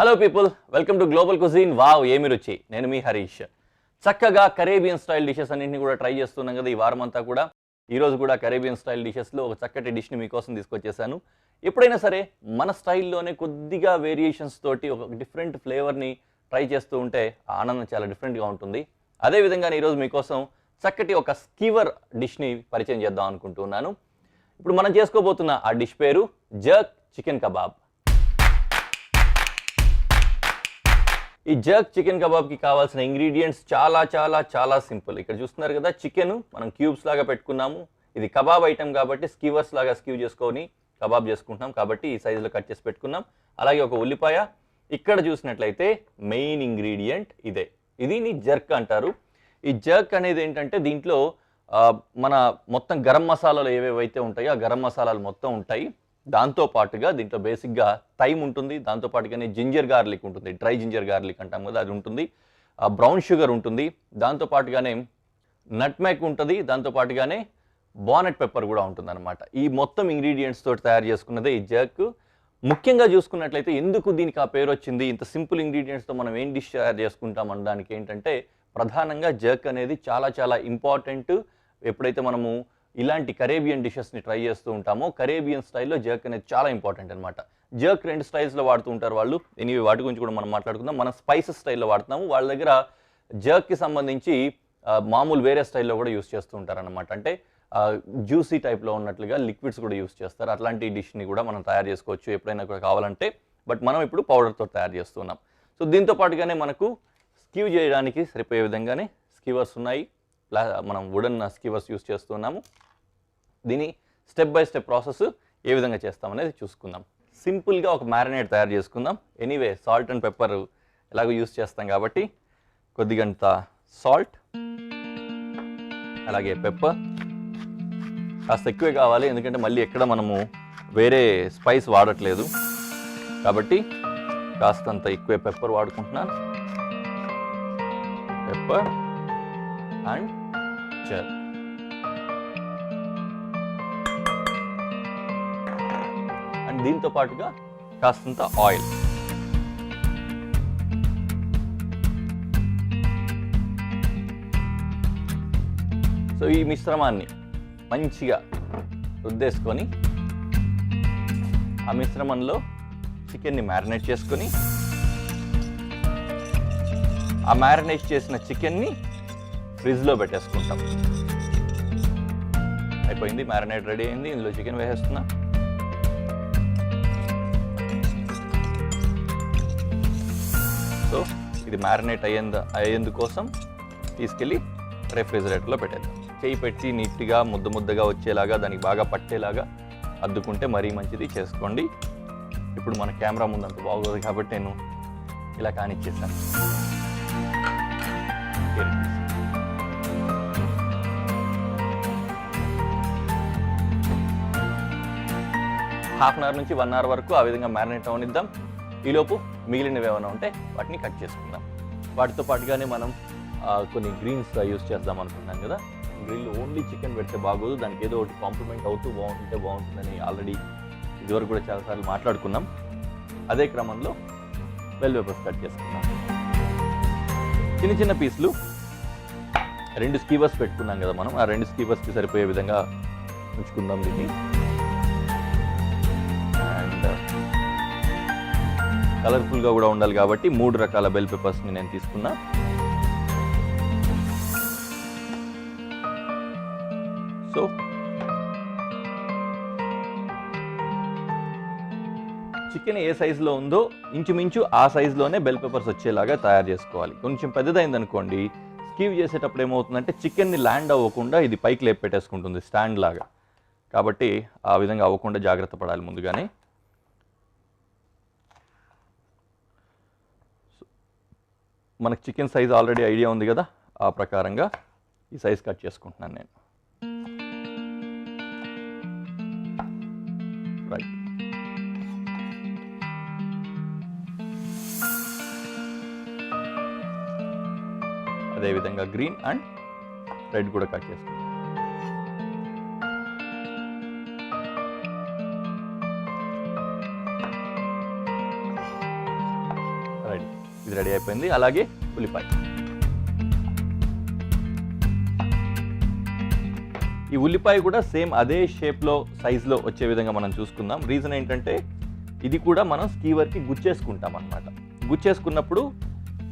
Hello people, welcome to global cuisine. Wow ఏమి రుచి. నేను మీ హరీష్. చక్కగా కరేబియన్ స్టైల్ డిషెస్ అన్నింటినీ కూడా ట్రై చేస్తున్నాం కదా ఈ వారం అంతా కూడా. ఈరోజు కూడా కరేబియన్ స్టైల్ డిషెస్లో ఒక చక్కటి డిష్ని మీకోసం తీసుకొచ్చేసాను. ఎప్పుడైనా సరే మన స్టైల్లోనే కొద్దిగా వేరియేషన్స్ తోటి ఒక డిఫరెంట్ ఫ్లేవర్ని ట్రై చేస్తూ ఉంటే ఆ ఆనందం చాలా డిఫరెంట్గా ఉంటుంది. అదేవిధంగా ఈరోజు మీకోసం చక్కటి ఒక స్కీవర్ డిష్ని పరిచయం చేద్దాం అనుకుంటున్నాను. ఇప్పుడు మనం చేసుకోబోతున్న ఆ డిష్ పేరు జర్క్ చికెన్ కబాబ్. ఈ జర్క్ చికెన్ కబాబ్కి కావాల్సిన ఇంగ్రీడియంట్స్ చాలా చాలా చాలా సింపుల్. ఇక్కడ చూస్తున్నారు కదా, చికెన్ మనం క్యూబ్స్ లాగా పెట్టుకున్నాము. ఇది కబాబ్ ఐటమ్ కాబట్టి స్కీవర్స్ లాగా స్క్యూ చేసుకొని కబాబ్ చేసుకుంటున్నాం కాబట్టి ఈ సైజులో కట్ చేసి పెట్టుకున్నాం. అలాగే ఒక ఉల్లిపాయ. ఇక్కడ చూసినట్లయితే మెయిన్ ఇంగ్రీడియంట్ ఇదే. ఇది జర్క్ అంటారు. ఈ జర్క్ అనేది ఏంటంటే దీంట్లో మన మొత్తం గరం మసాలాలు ఏవేవైతే ఉంటాయో ఆ గరం మసాలాలు మొత్తం ఉంటాయి. దాంతో పాటుగా దీంట్లో బేసిక్గా థైమ్ ఉంటుంది. దాంతో పాటుగానే జింజర్ గార్లిక్ ఉంటుంది, డ్రై జింజర్ గార్లిక్ అంటాం కదా, అది ఉంటుంది. బ్రౌన్ షుగర్ ఉంటుంది. దాంతో పాటుగానే నట్మెగ్ ఉంటుంది. దాంతో పాటుగానే బానెట్ పెప్పర్ కూడా ఉంటుంది అనమాట. ఈ మొత్తం ఇంగ్రీడియంట్స్ తోటి తయారు చేసుకున్నదే ఈ జర్క్. ముఖ్యంగా చూసుకున్నట్లయితే ఎందుకు దీనికి ఆ పేరు వచ్చింది, ఇంత సింపుల్ ఇంగ్రీడియంట్స్తో మనం ఏం డిష్ తయారు చేసుకుంటాం అనడానికి ఏంటంటే ప్రధానంగా జర్క్ అనేది చాలా చాలా ఇంపార్టెంట్. ఎప్పుడైతే మనము ఇలాంటి కరేబియన్ డిషెస్ని ట్రై చేస్తూ ఉంటామో కరేబియన్ స్టైల్లో జర్క్ అనేది చాలా ఇంపార్టెంట్ అనమాట. జర్క్ రెండు స్టైల్స్లో వాడుతూ ఉంటారు వాళ్ళు. ఎనీవే వాటి గురించి కూడా మనం మాట్లాడుకుందాం. మనం స్పైసెస్ స్టైల్లో వాడుతున్నాము. వాళ్ళ దగ్గర జర్క్కి సంబంధించి మామూలు వేరే స్టైల్లో కూడా యూస్ చేస్తూ ఉంటారనమాట. అంటే జ్యూసీ టైప్లో ఉన్నట్లుగా లిక్విడ్స్ కూడా యూస్ చేస్తారు. అట్లాంటి డిష్ని కూడా మనం తయారు చేసుకోవచ్చు ఎప్పుడైనా కూడా కావాలంటే. బట్ మనం ఇప్పుడు పౌడర్తో తయారు చేస్తున్నాం. సో దీంతో పాటుగానే మనకు స్క్యూ చేయడానికి సరిపోయే విధంగానే స్కీవర్స్ ఉన్నాయి. మనం వుడెన్ స్కీవర్స్ యూస్ చేస్తున్నాము. దీని స్టెప్ బై స్టెప్ ప్రాసెస్ ఏ విధంగా చేస్తామనేది చూసుకుందాం. సింపుల్గా ఒక మ్యారినేట్ తయారు చేసుకుందాం. ఎనీవే సాల్ట్ అండ్ పెప్పర్ ఎలాగో యూస్ చేస్తాం కాబట్టి కొద్దిగంత సాల్ట్, అలాగే పెప్పర్ కాస్త ఎక్కువే కావాలి, ఎందుకంటే మళ్ళీ ఎక్కడ మనము వేరే స్పైస్ వాడట్లేదు కాబట్టి కాస్తంత ఎక్కువే పెప్పర్ వాడుకుంటున్నాను. Pepper and jerk. అండ్ దీంతో పాటుగా కాస్తంత ఆయిల్. సో ఈ మిశ్రమాన్ని మంచిగా రుద్దేసుకొని ఆ మిశ్రమంలో చికెన్ని మ్యారినేట్ చేసుకొని ఆ మ్యారినేట్ చేసిన చికెన్ని ఫ్రిడ్జ్లో పెట్టేసుకుంటాం. అయిపోయింది, మ్యారినేట్ రెడీ అయింది. ఇందులో చికెన్ వేసేస్తున్నా. సో ఇది మ్యారినేట్ అయ్యేందుకోసం తీసుకెళ్ళి రెఫ్రిజిరేటర్లో పెట్టేద్దాం. చేయి పెట్టి నీట్గా ముద్దగా వచ్చేలాగా దానికి బాగా పట్టేలాగా అద్దుకుంటే మరీ మంచిది. చేసుకోండి. ఇప్పుడు మన కెమెరా ముందు అంత బాగోదు కాబట్టి నేను ఇలా కానిచ్చేసాను. హాఫ్ అన్ అవర్ నుంచి 1 అవర్ వరకు ఆ విధంగా మ్యారినేట్ అవనిద్దాం. ఈలోపు మిగిలినవి ఏమైనా ఉంటే వాటిని కట్ చేసుకుందాం. వాటితో పాటుగానే మనం కొన్ని గ్రీన్స్ యూస్ చేద్దాం అనుకున్నాం కదా. గ్రిల్ ఓన్లీ చికెన్ పెడితే బాగోదు, దానికి ఏదో ఒకటి కాంప్లిమెంట్ అవుతూ బాగుంటుంటే బాగుంటుందని ఆల్రెడీ ఇదివరకు కూడా చాలాసార్లు మాట్లాడుకున్నాం. అదే క్రమంలో బెల్ పెప్పర్స్ కట్ చేసుకున్నాం. చిన్న చిన్న పీసులు 2 స్కీవర్స్ పెట్టుకున్నాం కదా మనం. ఆ 2 స్కీవర్స్కి సరిపోయే విధంగా ఉంచుకుందాం దీన్ని. అండ్ కలర్ఫుల్గా కూడా ఉండాలి కాబట్టి 3 రకాల బెల్ పెప్పర్స్ని నేను తీసుకున్నా. సో చికెన్ ఏ సైజులో ఉందో ఇంచుమించు ఆ సైజులోనే బెల్ పెప్పర్స్ వచ్చేలాగా తయారు చేసుకోవాలి. కొంచెం పెద్దదైందనుకోండి, స్క్యూ చేసేటప్పుడు ఏమవుతుందంటే చికెన్ని ల్యాండ్ అవ్వకుండా ఇది పైకి లేపి పెట్టేసుకుంటుంది స్టాండ్ లాగా. కాబట్టి ఆ విధంగా అవ్వకుండా జాగ్రత్త పడాలి ముందుగానే. మనకు చికెన్ సైజ్ ఆల్రెడీ ఐడియా ఉంది కదా, ఆ ప్రకారంగా ఈ సైజ్ కట్ చేసుకుంటున్నాను నేను. రైట్. అదేవిధంగా గ్రీన్ అండ్ రెడ్ కూడా కట్ చేసుకుంటాం. ఇది రెడీ అయిపోయింది. అలాగే ఉల్లిపాయ. ఈ ఉల్లిపాయ కూడా సేమ్ అదే షేప్లో సైజులో వచ్చే విధంగా మనం చూసుకుందాం. రీజన్ ఏంటంటే ఇది కూడా మనం స్కీవర్కి గుచ్చేసుకుంటాం అన్నమాట. గుచ్చేసుకున్నప్పుడు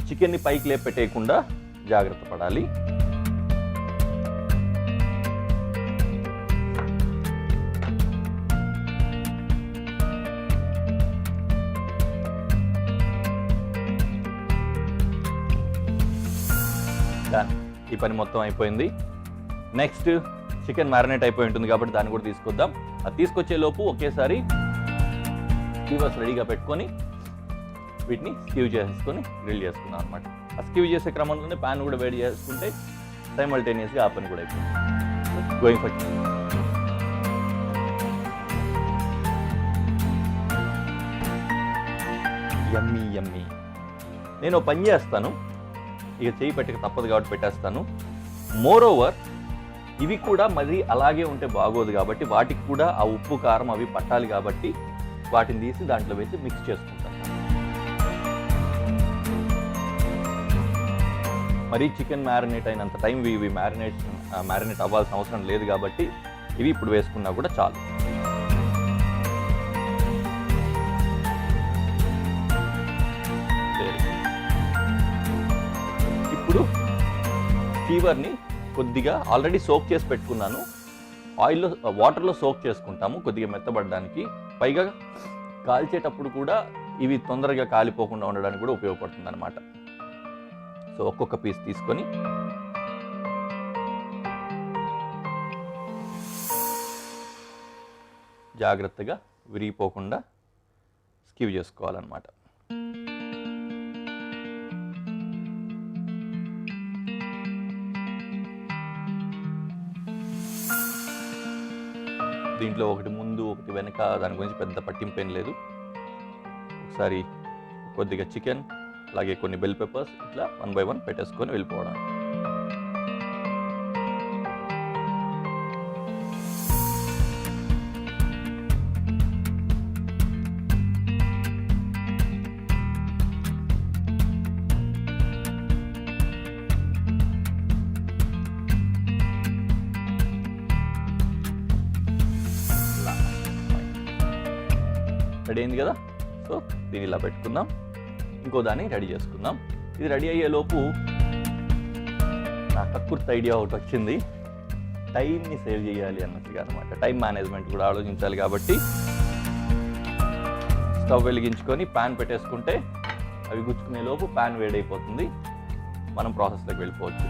చికెన్ని పైకి లేపెట్టేయకుండా జాగ్రత్త పడాలి. ఈ పని మొత్తం అయిపోయింది. నెక్స్ట్ చికెన్ మ్యారినేట్ అయిపోయి ఉంటుంది కాబట్టి దాన్ని కూడా తీసుకొద్దాం. అది తీసుకొచ్చే లోపు ఒకేసారి స్కీవర్స్ రెడీగా పెట్టుకొని వీటిని స్క్యూ చేసుకొని గ్రిల్ చేసుకున్నాం అనమాట. ఆ స్క్యూ చేసే క్రమంలోనే ప్యాన్ కూడా వేడి చేసుకుంటే సైమల్టేనియస్గా ఆ పని కూడా అయిపోయింది. గోయింగ్ ఫర్ యమ్మీ యమ్మీ. నేను పని చేస్తాను, ఇక చేయి పెట్టక తప్పదు కాబట్టి పెట్టేస్తాను. మోర్ ఓవర్ ఇవి కూడా మరి అలాగే ఉంటే బాగోదు కాబట్టి వాటికి కూడా ఆ ఉప్పు కారం అవి పట్టాలి కాబట్టి వాటిని తీసి దాంట్లో వేసి మిక్స్ చేసుకుంటాను. మరి చికెన్ మ్యారినేట్ అయినంత టైం ఇవి మ్యారినేట్ అవ్వాల్సిన అవసరం లేదు కాబట్టి ఇవి ఇప్పుడు వేసుకున్నా కూడా చాలు. ఇప్పుడు స్కీవర్ని కొద్దిగా ఆల్రెడీ సోక్ చేసి పెట్టుకున్నాను. వాటర్లో సోక్ చేసుకుంటాము కొద్దిగా మెత్తబడడానికి. పైగా కాల్చేటప్పుడు కూడా ఇవి తొందరగా కాలిపోకుండా ఉండడానికి కూడా ఉపయోగపడుతుంది అన్నమాట. సో ఒక్కొక్క పీస్ తీసుకొని జాగ్రత్తగా విరిగిపోకుండా స్క్యూ చేసుకోవాలన్నమాట. దీంట్లో ఒకటి ముందు ఒకటి వెనక దాని గురించి పెద్ద పట్టింపేం లేదు. ఒకసారి కొద్దిగా చికెన్ అలాగే కొన్ని బెల్ పెప్పర్స్ ఇట్లా 1 by 1 పెట్టేసుకొని వెళ్ళిపోవడం. రెడీ అయింది కదా. సో దీన్ని ఇలా పెట్టుకుందాం. ఇంకో దాన్ని రెడీ చేసుకుందాం. ఇది రెడీ అయ్యేలోపు నాకు కక్కుర్తి ఐడియా ఒకటి వచ్చింది. టైంని సేవ్ చేయాలి అన్నట్టుగా అనమాట. టైం మేనేజ్మెంట్ కూడా ఆలోచించాలి కాబట్టి స్టవ్ వెలిగించుకొని ప్యాన్ పెట్టేసుకుంటే అవి గుచ్చుకునే లోపు ప్యాన్ వేడైపోతుంది. మనం ప్రాసెస్లోకి వెళ్ళిపోవచ్చు.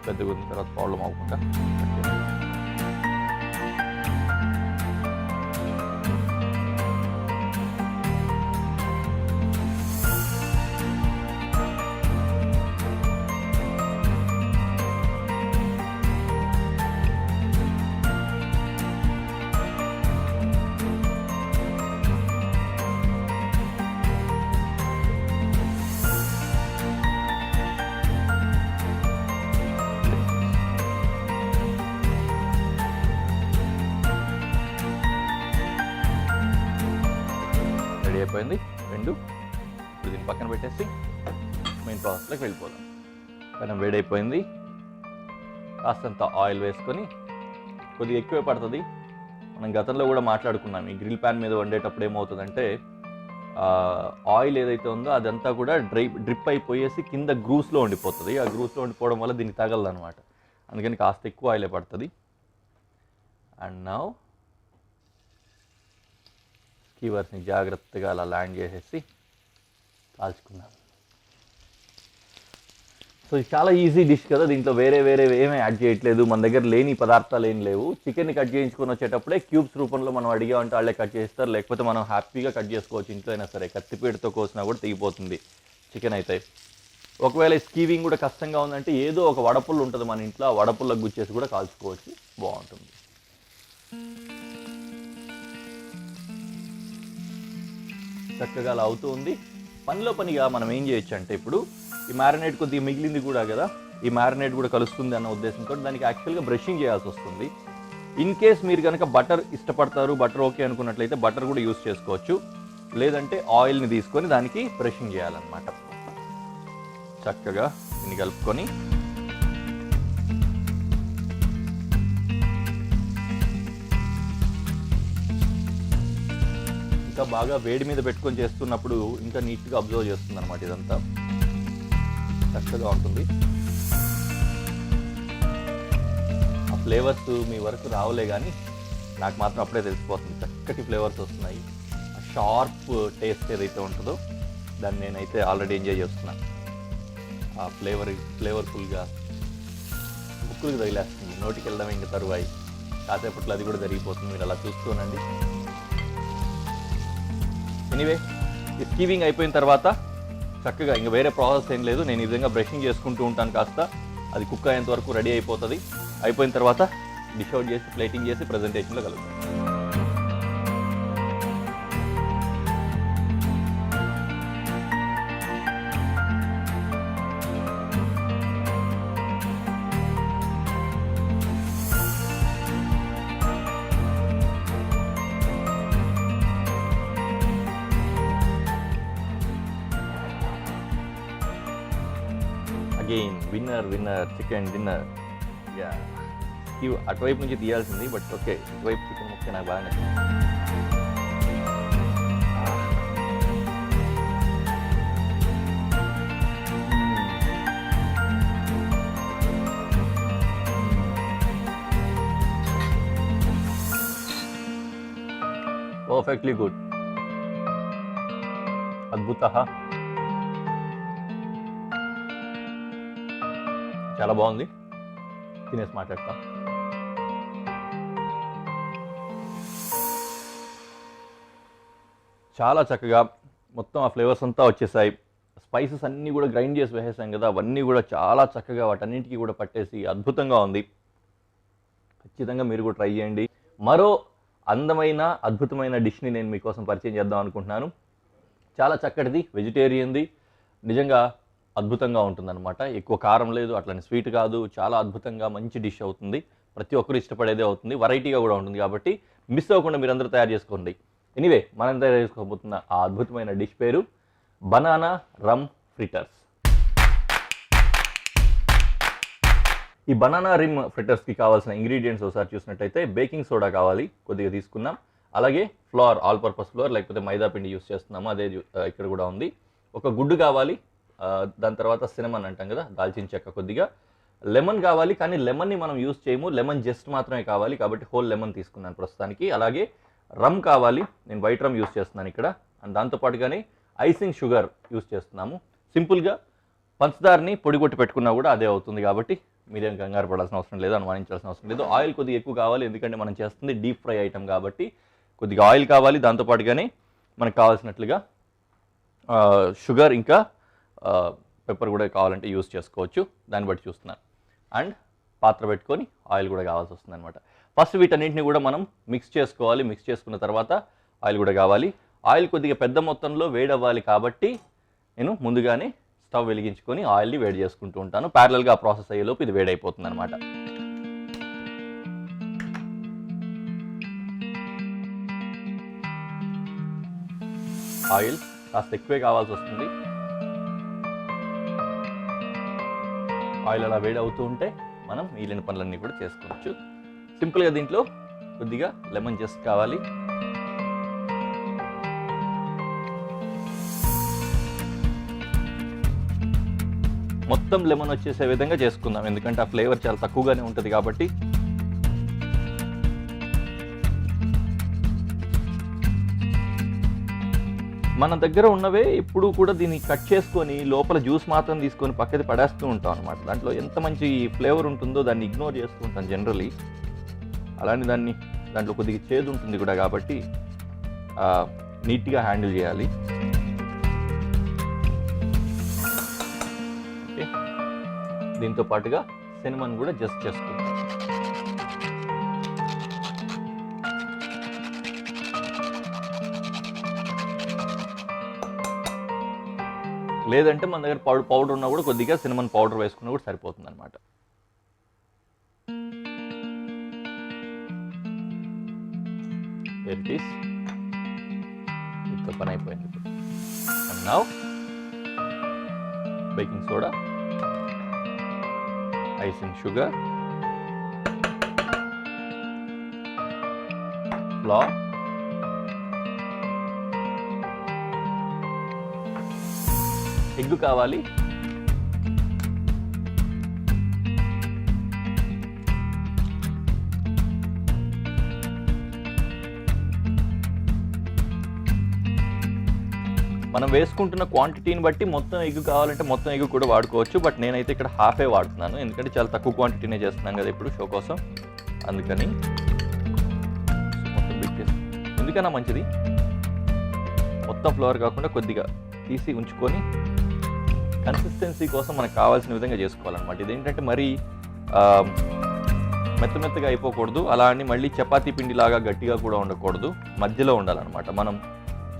పెద్దగా ఉన్న తర్వాత ప్రాబ్లం అవ్వకుండా అయిపోయింది రెండు. ఇప్పుడు దీన్ని పక్కన పెట్టేసి మెయిన్ ప్రాసెస్లోకి వెళ్ళిపోదాం. పెనం వేడైపోయింది. కాస్తంత ఆయిల్ వేసుకొని, కొద్దిగా ఎక్కువే పడుతుంది. మనం గతంలో కూడా మాట్లాడుకున్నాం, ఈ గ్రిల్ ప్యాన్ మీద వండేటప్పుడు ఏమవుతుందంటే ఆయిల్ ఏదైతే ఉందో అదంతా కూడా డ్రిప్ అయిపోయేసి కింద గ్రూస్లో ఉండిపోతుంది. ఆ గ్రూస్లో ఉండిపోవడం వల్ల దీనికి తగలదు అనమాట. అందుకని కాస్త ఎక్కువ ఆయిలే పడుతుంది. అండ్ నౌ స్కీవర్స్ని జాగ్రత్తగా అలా ల్యాండ్ చేసేసి కాల్చుకున్నాం. సో ఇది చాలా ఈజీ డిష్ కదా. దీంట్లో వేరే ఏమీ యాడ్ చేయట్లేదు. మన దగ్గర లేని పదార్థాలు ఏం లేవు. చికెన్ని కట్ చేయించుకొని వచ్చేటప్పుడే క్యూబ్స్ రూపంలో మనం అడిగామంటే వాళ్ళే కట్ చేస్తారు. లేకపోతే మనం హ్యాపీగా కట్ చేసుకోవచ్చు ఇంట్లో అయినా సరే. కత్తిపీటతో కోసినా కూడా తెగిపోతుంది చికెన్ అయితే. ఒకవేళ స్కీవింగ్ కూడా కష్టంగా ఉందంటే ఏదో ఒక వడపుల్లు ఉంటుంది మన ఇంట్లో, ఆ వడపుల్లకు గుచ్చేసి కూడా కాల్చుకోవచ్చు, బాగుంటుంది. చక్కగా అలా అవుతూ ఉంది. పనిలో పనిగా మనం ఏం చేయొచ్చు అంటే ఇప్పుడు ఈ మ్యారినేట్ కొద్దిగా మిగిలింది కూడా కదా, ఈ మ్యారినేట్ కూడా కలుస్తుంది అన్న ఉద్దేశంతో దానికి యాక్చువల్గా బ్రషింగ్ చేయాల్సి వస్తుంది. ఇన్ కేస్ మీరు కనుక బటర్ ఇష్టపడతారు, బటర్ ఓకే అనుకున్నట్లయితే బటర్ కూడా యూస్ చేసుకోవచ్చు. లేదంటే ఆయిల్ని తీసుకొని దానికి బ్రషింగ్ చేయాలన్నమాట. చక్కగా దీన్ని కలుపుకొని ఇంకా బాగా వేడి మీద పెట్టుకొని చేస్తున్నప్పుడు ఇంకా నీట్గా అబ్జర్వ్ చేస్తుంది అనమాట. ఇదంతా చక్కగా ఉంటుంది. ఆ ఫ్లేవర్స్ మీ వరకు రావలే కానీ నాకు మాత్రం అప్పుడే తెలిసిపోతుంది. చక్కటి ఫ్లేవర్స్ వస్తున్నాయి. ఆ షార్ప్ టేస్ట్ ఏదైతే ఉంటుందో దాన్ని నేనైతే ఆల్రెడీ ఎంజాయ్ చేస్తున్నాను. ఆ ఫ్లేవర్ఫుల్గా ముక్కులకు తగిలేస్తుంది, నోటికి వెళ్ళడం ఇంకా తరువాయి. కాసేపట్లో అది కూడా జరిగిపోతుంది, మీరు అలా చూస్తూనండి. ఎనీవే, ఈ స్టీవింగ్ అయిపోయిన తర్వాత చక్కగా ఇంకా వేరే ప్రాసెస్ ఏం లేదు. నేను ఈ విధంగా బ్రషింగ్ చేసుకుంటూ ఉంటాను. కాస్త అది కుక్ అయ్యేంత వరకు రెడీ అయిపోతుంది. అయిపోయిన తర్వాత డిష్ అవుట్ చేసి ప్లేటింగ్ చేసి ప్రజెంటేషన్లో కలుగుతాను. Again winner chicken dinner. Yeah, ఇవి అటువైపు నుంచి తీయాల్సింది, బట్ ఓకే, ఇటువైపు చికెన్ ముక్క నాకు బాగా నచ్చింది. పర్ఫెక్ట్లీ గుడ్, అద్భుత, చాలా బాగుంది. తినేసి మాట్లాడతాం. చాలా చక్కగా మొత్తం ఆ ఫ్లేవర్స్ అంతా వచ్చేసాయి. స్పైసెస్ అన్నీ కూడా గ్రైండ్ చేసి వేసేసాం కదా, అవన్నీ కూడా చాలా చక్కగా వాటన్నింటికి కూడా పట్టేసి అద్భుతంగా ఉంది. ఖచ్చితంగా మీరు కూడా ట్రై చేయండి. మరో అందమైన అద్భుతమైన డిష్ని నేను మీకోసం పరిచయం చేద్దాం అనుకుంటున్నాను. చాలా చక్కటిది, వెజిటేరియన్ది, నిజంగా అద్భుతంగా ఉంటుందన్నమాట. ఎక్కువ కారం లేదు, అట్లని స్వీట్ కాదు, చాలా అద్భుతంగా మంచి డిష్ అవుతుంది. ప్రతి ఒక్కరు ఇష్టపడేదే అవుతుంది, వెరైటీగా కూడా ఉంటుంది. కాబట్టి మిస్ అవ్వకుండా మీరందరూ తయారు చేసుకోండి. ఎనీవే, మనం తయారు చేసుకోబోతున్న ఆ అద్భుతమైన డిష్ పేరు బనానా రమ్ ఫ్రిటర్స్. ఈ బనానా రిమ్ ఫ్రిటర్స్కి కావాల్సిన ఇంగ్రీడియంట్స్ ఒకసారి చూసినట్టయితే బేకింగ్ సోడా కావాలి, కొద్దిగా తీసుకున్నాం. అలాగే ఫ్లోర్, ఆల్ పర్పస్ ఫ్లోర్, లేకపోతే మైదా పిండి యూస్ చేస్తున్నాము, అదే ఇక్కడ కూడా ఉంది. ఒక గుడ్డు కావాలి, దాని తర్వాత సినమన్ అంటాం కదా, దాల్చిన చెక్క కొద్దిగా. లెమన్ కావాలి, కానీ లెమన్ని మనం యూస్ చేయము, లెమన్ జస్ట్ మాత్రమే కావాలి, కాబట్టి హోల్ లెమన్ తీసుకున్నాను ప్రస్తుతానికి. అలాగే రమ్ కావాలి, నేను వైట్ రమ్ యూస్ చేస్తున్నాను ఇక్కడ. అండ్ దాంతోపాటుగానే ఐసింగ్ షుగర్ యూస్ చేస్తున్నాము. సింపుల్గా పంచదారని పొడి కొట్టి పెట్టుకున్నా కూడా అదే అవుతుంది, కాబట్టి మీరేం కంగారు పడాల్సిన అవసరం లేదు, అనుమానించాల్సిన అవసరం లేదు. ఆయిల్ కొద్దిగా ఎక్కువ కావాలి, ఎందుకంటే మనం చేస్తుంది డీప్ ఫ్రై ఐటమ్ కాబట్టి కొద్దిగా ఆయిల్ కావాలి. దాంతోపాటుగానే మనకు కావాల్సినట్లుగా షుగర్ ఇంకా పెప్పర్ కూడా కావాలంటే యూస్ చేసుకోవచ్చు, దాన్ని బట్టి చూస్తున్నాను. అండ్ పాత్ర పెట్టుకొని ఆయిల్ కూడా కావాల్సి వస్తుంది అనమాట. ఫస్ట్ వీటన్నింటిని కూడా మనం మిక్స్ చేసుకోవాలి. మిక్స్ చేసుకున్న తర్వాత ఆయిల్ కూడా కావాలి. ఆయిల్ కొద్దిగా పెద్ద మొత్తంలో వేడవ్వాలి, కాబట్టి నేను ముందుగానే స్టవ్ వెలిగించుకొని ఆయిల్ని వేడి చేసుకుంటూ ఉంటాను. ప్యారలల్గా ఆ ప్రాసెస్ అయ్యేలోపు ఇది వేడైపోతుంది అనమాట. ఆయిల్ కాస్త ఎక్కువే కావాల్సి వస్తుంది. ఆయిల్ అలా వేడి అవుతూ ఉంటే మనం మిగిలిన పనులన్నీ కూడా చేసుకోవచ్చు. సింపుల్గా దీంట్లో కొద్దిగా లెమన్ జస్ట్ కావాలి. మొత్తం లెమన్ వచ్చేసే విధంగా చేసుకుందాం, ఎందుకంటే ఆ ఫ్లేవర్ చాలా తక్కువగానే ఉంటుంది కాబట్టి. మన దగ్గర ఉన్నవే ఎప్పుడు కూడా దీన్ని కట్ చేసుకొని లోపల జ్యూస్ మాత్రం తీసుకొని పక్కది పడేస్తూ ఉంటాం అనమాట. దాంట్లో ఎంత మంచి ఫ్లేవర్ ఉంటుందో దాన్ని ఇగ్నోర్ చేస్తూ ఉంటాం జనరలీ. అలానే దాంట్లో కొద్దిగా చేదు ఉంటుంది కూడా, కాబట్టి నీట్గా హ్యాండిల్ చేయాలి. ఓకే, దీంతో పాటుగా సినమన్ కూడా జస్ట్ చేసుకుంటాం. లేదంటే మన దగ్గర పౌడర్ ఉన్నా కూడా కొద్దిగా సినమన్ పౌడర్ వేసుకున్నా కూడా సరిపోతుంది అనమాట. ఇంత పని అయిపోయింది. And now baking soda, icing sugar, floor, egg కావాలి, మనం వేసుకుంటున్న క్వాంటిటీని బట్టి మొత్తం ఎగ్ కావాలంటే మొత్తం ఎగ్ కూడా వాడుకోవచ్చు. బట్ నేనైతే ఇక్కడ హాఫే వాడుతున్నాను, ఎందుకంటే చాలా తక్కువ క్వాంటిటీనే చేస్తున్నాం కదా ఇప్పుడు షో కోసం. అందుకని మొత్తం బిగ్ చేసి, ఎందుకన్నా మంచిది మొత్తం ఫ్లోర్ కాకుండా కొద్దిగా తీసి ఉంచుకొని కన్సిస్టెన్సీ కోసం మనకు కావాల్సిన విధంగా చేసుకోవాలన్నమాట. ఇదేంటంటే మరీ మెత్తగా అయిపోకూడదు, అలా అని మళ్ళీ చపాతీ పిండిలాగా గట్టిగా కూడా ఉండకూడదు, మధ్యలో ఉండాలన్నమాట. మనం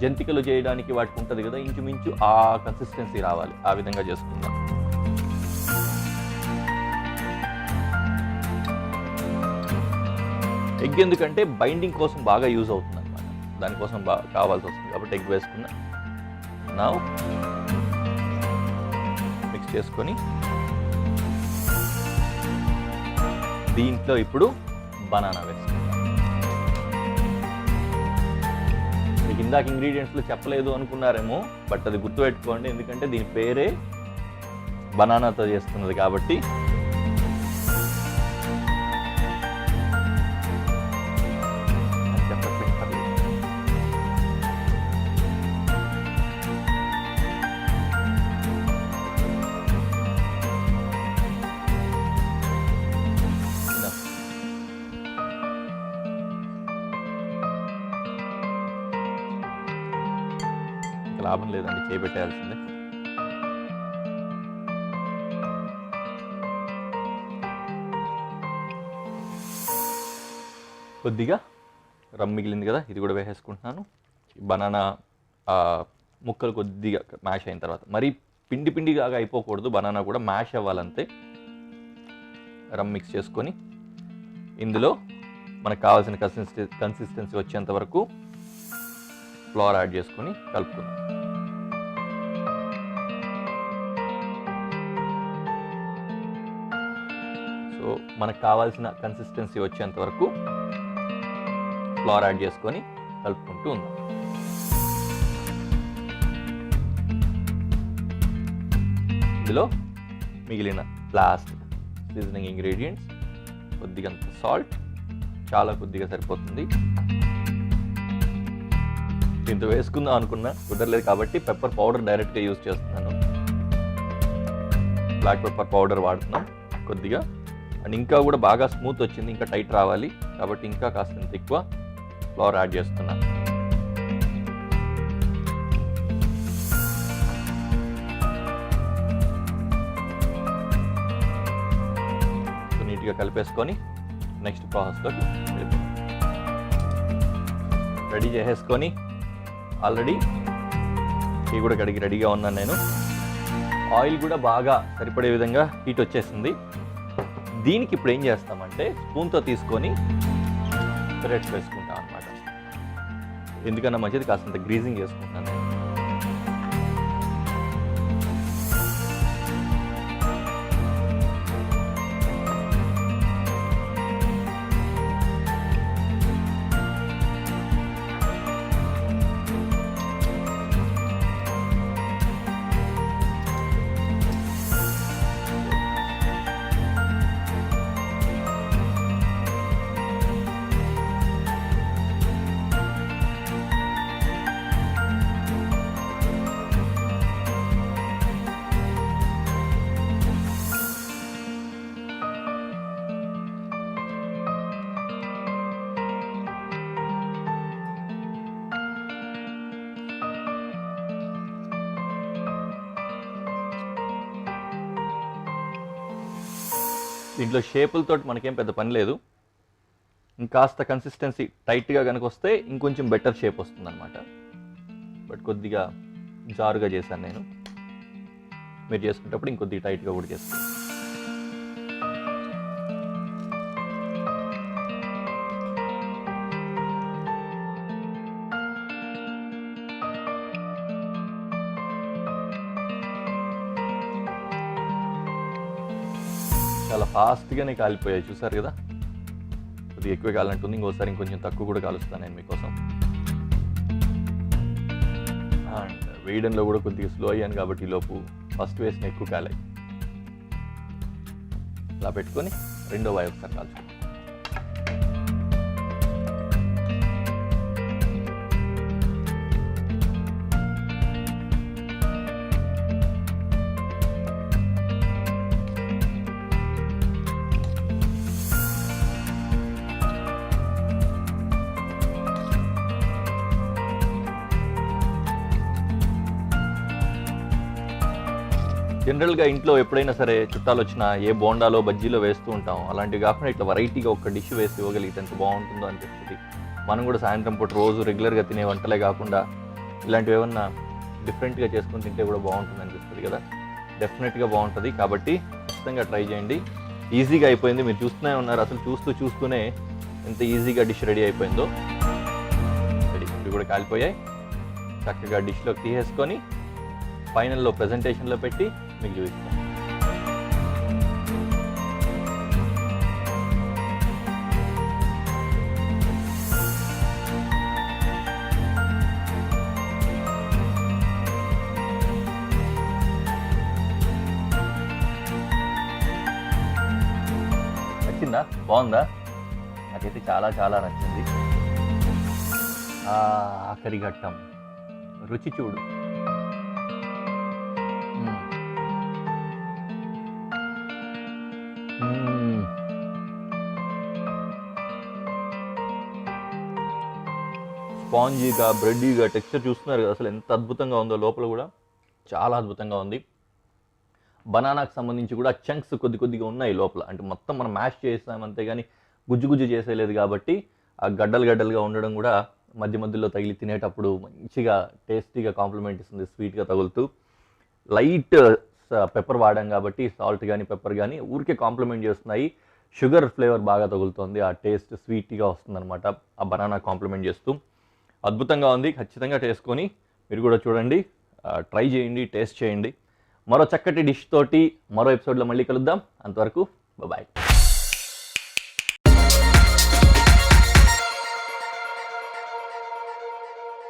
జంతికలు చేయడానికి వాటికి ఉంటుంది కదా, ఇంచుమించు ఆ కన్సిస్టెన్సీ రావాలి, ఆ విధంగా చేసుకుందాం. ఎగ్ ఎందుకంటే బైండింగ్ కోసం బాగా యూజ్ అవుతుంది అనమాట, దానికోసం బాగా కావాల్సి వస్తుంది కాబట్టి ఎగ్ వేసుకున్నా. నా మిక్స్ చేసుకొని దీంట్లో ఇప్పుడు బనానా వేసుకుంటాం. మీకు ఇందాక ఇంగ్రీడియంట్స్లో చెప్పలేదు అనుకున్నారేమో, బట్ అది గుర్తుపెట్టుకోండి, ఎందుకంటే దీని పేరే బనానాతో చేస్తున్నది కాబట్టి. లాభం లేదండి, చేపెట్టేయాల్సిందే. కొద్దిగా రమ్ మిగిలింది కదా, ఇది కూడా వేసేసుకుంటున్నాను. బనానా ముక్కలు కొద్దిగా మ్యాష్ అయిన తర్వాత, మరీ పిండిగా అయిపోకూడదు, బనానా కూడా మ్యాష్ అవ్వాలంతే. రమ్ మిక్స్ చేసుకొని ఇందులో మనకు కావాల్సిన కన్సిస్టెన్సీ వచ్చేంత వరకు ఫ్లోర్ యాడ్ చేసుకొని కలుపుకుందాం. సో మనకు కావాల్సిన కన్సిస్టెన్సీ వచ్చేంత వరకు ఫ్లోర్ యాడ్ చేసుకొని కలుపుకుంటూ ఉందాం. ఇందులో మిగిలిన లాస్ట్ సీజనింగ్ ఇంగ్రీడియంట్స్, కొద్దిగంత సాల్ట్, చాలా కొద్దిగా సరిపోతుంది. దీంతో వేసుకుందాం అనుకున్నా కుదరలేదు కాబట్టి పెప్పర్ పౌడర్ డైరెక్ట్గా యూజ్ చేస్తున్నాను. బ్లాక్ పెప్పర్ పౌడర్ వాడుతున్నాం కొద్దిగా. అండ్ ఇంకా కూడా బాగా స్మూత్ వచ్చింది, ఇంకా టైట్ రావాలి కాబట్టి ఇంకా కాస్తంత ఎక్కువ ఫ్లోర్ యాడ్ చేస్తున్నాను. నీట్గా కలిపేసుకొని నెక్స్ట్ ప్రాసెస్లోకి వెళ్ళిపోతాం. రెడీ చేసేసుకొని ఆల్రెడీ టీ కూడా కడిగి రెడీగా ఉన్నాను నేను. ఆయిల్ కూడా బాగా సరిపడే విధంగా హీట్ వచ్చేసింది. దీనికి ఇప్పుడు ఏం చేస్తామంటే స్పూన్తో తీసుకొని థ్రెడ్స్ వేసుకుంటాం అనమాట. ఎందుకన్నా మంచిది, కాస్తంత గ్రీజింగ్ చేసుకుంటాను నేను. దీంట్లో షేపులతో మనకేం పెద్ద పని లేదు. ఇంకాస్త కన్సిస్టెన్సీ టైట్గా కనుక వస్తే ఇంకొంచెం బెటర్ షేప్ వస్తుంది అనమాట. బట్ కొద్దిగా జారుగా చేశాను నేను. మీరు చేసుకునేటప్పుడు ఇంకొద్ది టైట్గా కూడా చేసుకోండి. చాలా ఫాస్ట్గానే కాలిపోయాయి, చూసారు కదా. కొద్దిగా ఎక్కువ కాలంటుంది, ఇంకోసారి ఇంకొంచెం తక్కువ కూడా కాలుస్తాను నేను మీకోసం. అండ్ వేయడంలో కూడా కొద్దిగా స్లో అయ్యాను కాబట్టి లోపు ఫస్ట్ వేసిన ఎక్కువ కాలాయి. ఇలా పెట్టుకొని రెండో వాయి ఒకసారి కాల్చుకోండి. జనరల్గా ఇంట్లో ఎప్పుడైనా సరే చుట్టాలు వచ్చినా ఏ బోండాలో బజ్జీలో వేస్తూ ఉంటాం. అలాంటివి కాకుండా ఇట్లా వెరైటీగా ఒక డిష్ వేసి ఇవ్వగలిగితే ఎంత బాగుంటుందో అనిపిస్తుంది. మనం కూడా సాయంత్రం పూట రోజు రెగ్యులర్గా తినే వంటలే కాకుండా ఇలాంటివి ఏమన్నా డిఫరెంట్గా చేసుకొని తింటే కూడా బాగుంటుంది అనిపిస్తుంది కదా. డెఫినెట్గా బాగుంటుంది, కాబట్టి ఖచ్చితంగా ట్రై చేయండి. ఈజీగా అయిపోయింది, మీరు చూస్తూనే ఉన్నారు. అసలు చూస్తూనే ఎంత ఈజీగా డిష్ రెడీ అయిపోయిందో. రెడీ, ఇవి కూడా కాలిపోయాయి. చక్కగా డిష్లోకి తీసేసుకొని ఫైనల్లో ప్రజెంటేషన్లో పెట్టి మీకు చూపిస్తాను. నచ్చిందా? బాగుందా? నాకైతే చాలా చాలా నచ్చింది. ఆఖరి ఘట్టం, రుచి చూడు. స్పాంజీగా, బ్రెడ్డీగా టెక్స్చర్ చూస్తున్నారు కదా, అసలు ఎంత అద్భుతంగా ఉందో. లోపల కూడా చాలా అద్భుతంగా ఉంది. బనానాకు సంబంధించి కూడా చంక్స్ కొద్దిగా ఉన్నాయి లోపల. అంటే మొత్తం మనం మ్యాష్ చేస్తాం అంతేగాని గుజ్జు చేసేలేదు కాబట్టి ఆ గడ్డలుగా ఉండడం కూడా మధ్యలో తగిలి తినేటప్పుడు మంచిగా టేస్టీగా కాంప్లిమెంట్ ఇస్తుంది, స్వీట్గా తగులుతూ. లైట్ పెప్పర్ వాడాం కాబట్టి సాల్ట్ కానీ పెప్పర్ కానీ ఊరికే కాంప్లిమెంట్ చేస్తున్నాయి. షుగర్ ఫ్లేవర్ బాగా తగులుతుంది, ఆ టేస్ట్ స్వీట్గా వస్తుందన్నమాట, ఆ బనానా కాంప్లిమెంట్ చేస్తూ. అద్భుతంగా ఉంది. ఖచ్చితంగా చేసుకొని మీరు కూడా చూడండి, ట్రై చేయండి, టేస్ట్ చేయండి. మరో చక్కటి డిష్ తోటి మరో ఎపిసోడ్లో మళ్ళీ కలుద్దాం. అంతవరకు బాయ్.